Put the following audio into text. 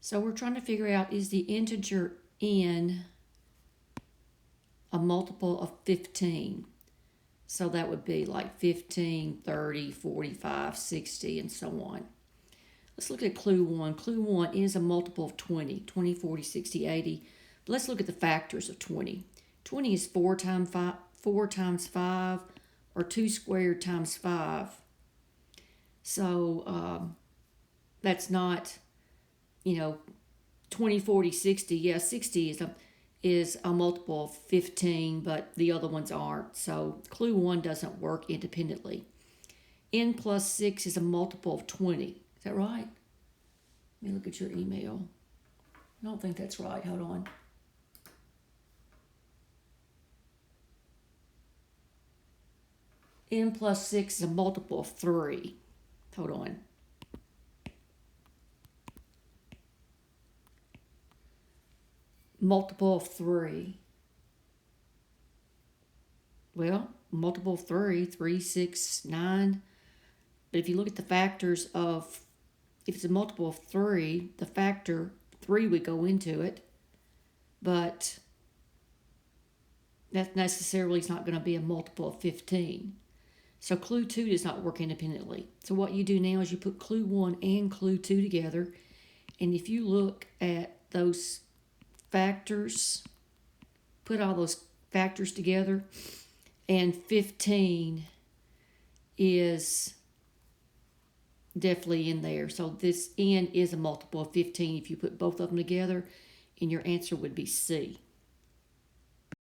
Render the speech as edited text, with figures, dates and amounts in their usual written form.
So we're trying to figure out, is the integer n a multiple of 15? So that would be like 15, 30, 45, 60, and so on. Let's look at clue 1. Clue 1 is a multiple of 20, 20, 40, 60, 80. But let's look at the factors of 20. 20 is 4 times 5, or 2 squared times 5. So that's not, 20, 40, 60. Yeah, 60 is a multiple of 15, but the other ones aren't. So clue 1 doesn't work independently. N plus 6 is a multiple of 20. Is that right? Let me look at your email. I don't think that's right. Hold on. N plus 6 is a multiple of 3. Hold on. Multiple of 3. Well, multiple of 3, 3, 6, 9. But if you look at the factors of, if it's a multiple of 3, the factor 3 would go into it. But that necessarily is not going to be a multiple of 15. So clue 2 does not work independently. So what you do now is you put clue 1 and clue 2 together. And if you look at those factors, put all those factors together, and 15 is definitely in there. So this n is a multiple of 15 if you put both of them together, and your answer would be C.